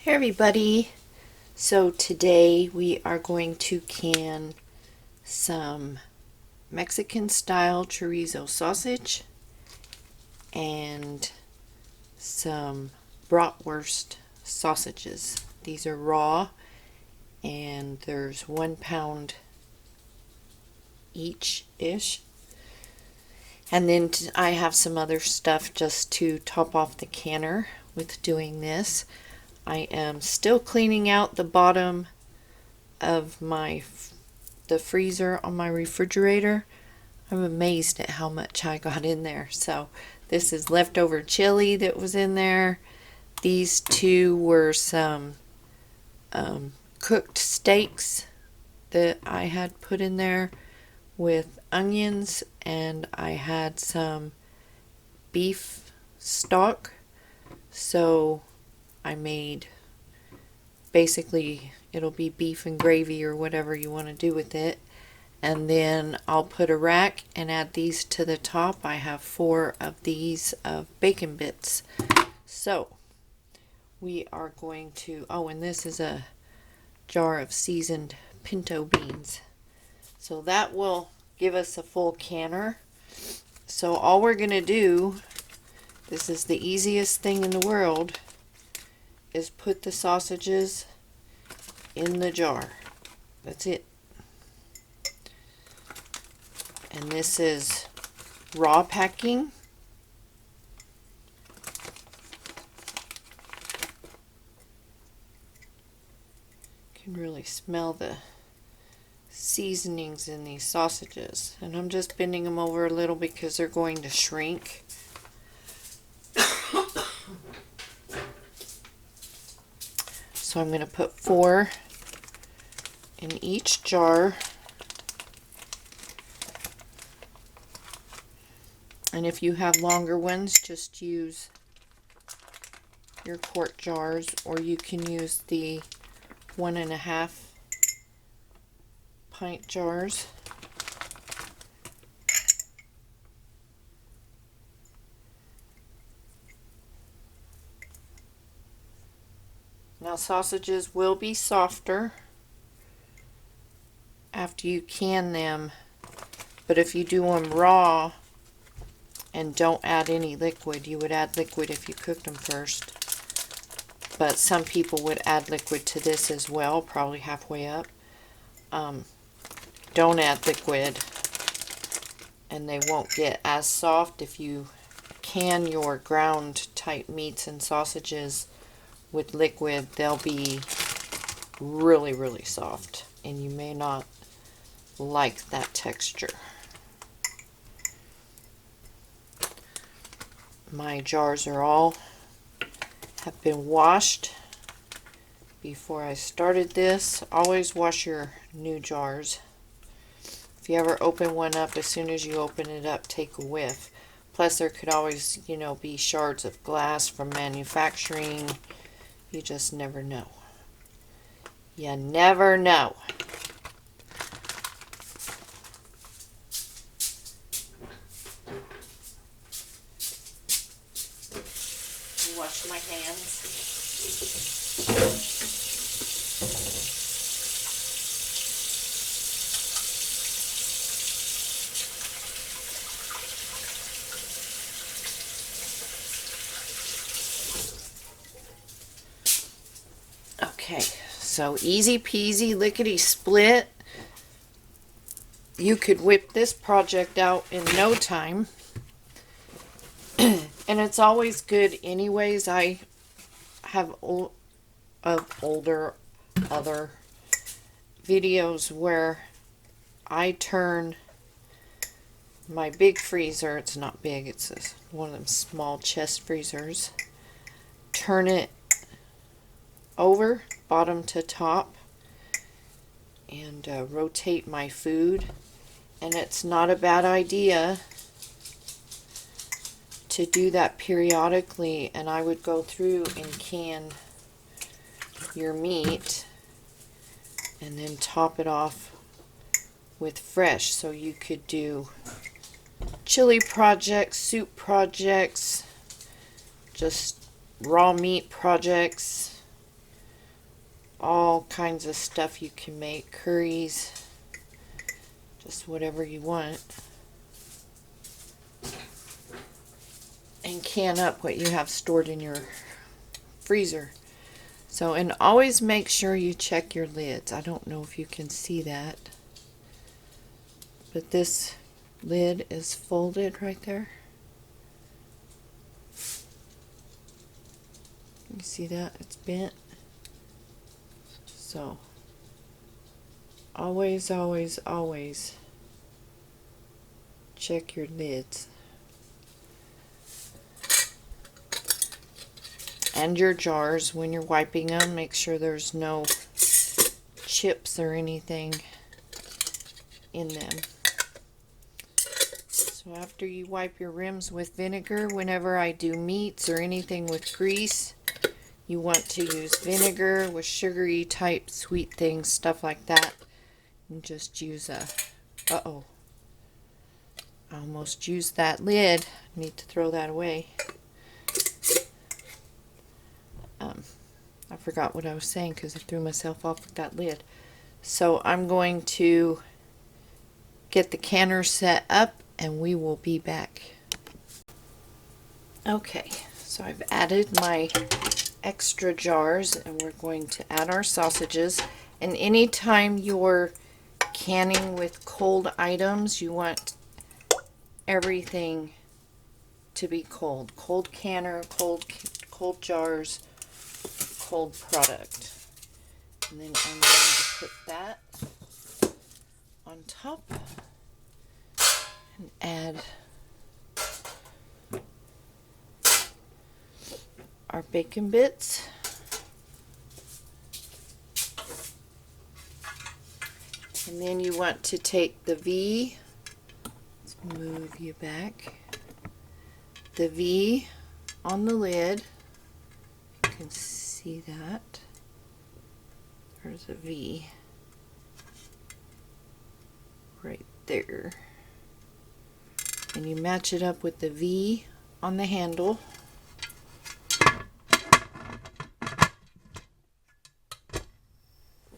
Hey everybody, so today we are going to can some Mexican style chorizo sausage and some bratwurst sausages. These are raw and there's 1 pound each-ish. And then I have some other stuff just to top off the canner with doing this. I am still cleaning out the bottom of the freezer on my refrigerator. I'm amazed at how much I got in there. So this is leftover chili that was in there. These two were some cooked steaks that I had put in there with onions, and I had some beef stock. So I made, basically it'll be beef and gravy or whatever you want to do with it. And then I'll put a rack and add these to the top. I have 4 of these of bacon bits. So we are going to, oh, and this is a jar of seasoned pinto beans. So that will give us a full canner. So all we're going to do, this is the easiest thing in the world, is put the sausages in the jar. That's it. And this is raw packing. You can really smell the seasonings in these sausages. And I'm just bending them over a little because they're going to shrink. So I'm going to put 4 in each jar. And if you have longer ones, just use your quart jars, or you can use the 1.5 pint jars. Now sausages will be softer after you can them, but if you do them raw and don't add any liquid, you would add liquid if you cooked them first. But some people would add liquid to this as well, probably halfway up. Don't add liquid and they won't get as soft. If you can your ground type meats and sausages with liquid, they'll be really soft, and you may not like that texture. My jars are all have been washed before I started this. Always wash your new jars. If you ever open one up, as soon as you open it up, take a whiff. Plus there could always, be shards of glass from manufacturing. You just never know. You never know. Wash my hands. Okay, so easy peasy, lickety split. You could whip this project out in no time. And it's always good anyways. I have older other videos where I turn my big freezer, it's not big, it's one of them small chest freezers, turn it over bottom to top and rotate my food. And it's not a bad idea to do that periodically. And I would go through and can your meat and then top it off with fresh. So you could do chili projects, soup projects, just raw meat projects, all kinds of stuff you can make. Curries, just whatever you want. And can up what you have stored in your freezer. So, and always make sure you check your lids. I don't know if you can see that, but this lid is folded right there. You see that? It's bent. So, always, always, always check your lids. And your jars, when you're wiping them, make sure there's no chips or anything in them. So after you wipe your rims with vinegar, whenever I do meats or anything with grease, you want to use vinegar with sugary type sweet things, stuff like that. And just use a, I almost used that lid. Need to throw that away. I forgot what I was saying because I threw myself off with that lid. So I'm going to get the canner set up and we will be back. Okay, so I've added my extra jars and we're going to add our sausages. And anytime you're canning with cold items, you want everything to be cold. Cold canner, cold jars, cold product. And then I'm going to put that on top and add our bacon bits. And then you want to take the V, let's move you back, the V on the lid. You can see that. There's a V right there. And you match it up with the V on the handle.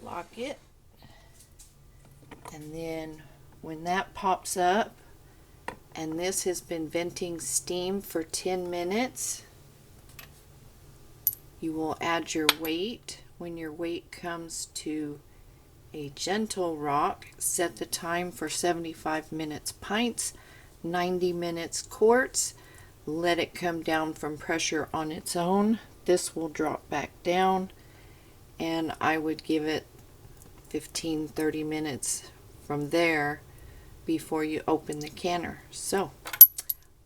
Lock it. And then when that pops up, and this has been venting steam for 10 minutes, you will add your weight. When your weight comes to a gentle rock, set the time for 75 minutes pints, 90 minutes quarts. Let it come down from pressure on its own. This will drop back down, and I would give it 15-30 minutes from there before you open the canner. So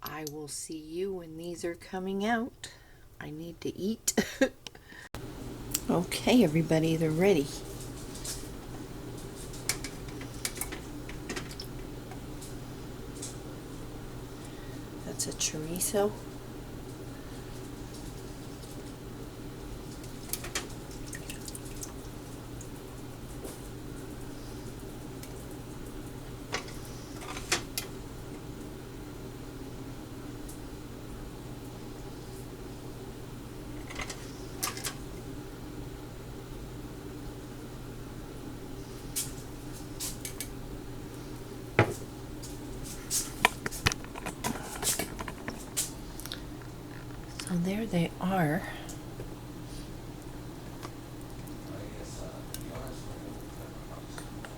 I will see you when these are coming out. I need to eat. Okay, everybody, they're ready. That's a chorizo. So there they are.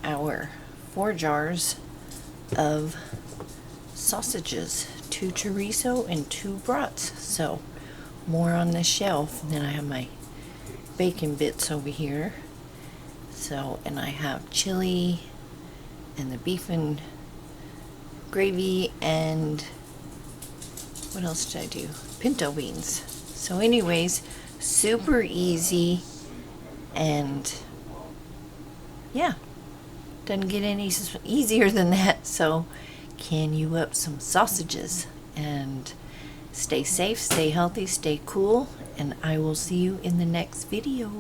Our 4 jars of sausages, 2 chorizo and 2 brats. So more on the shelf. And then I have my bacon bits over here. So, and I have chili and the beef and gravy, and what else did I do? Pinto beans. So anyways, super easy, and yeah, doesn't get any easier than that. So can you up some sausages, and stay safe, stay healthy, stay cool, and I will see you in the next video.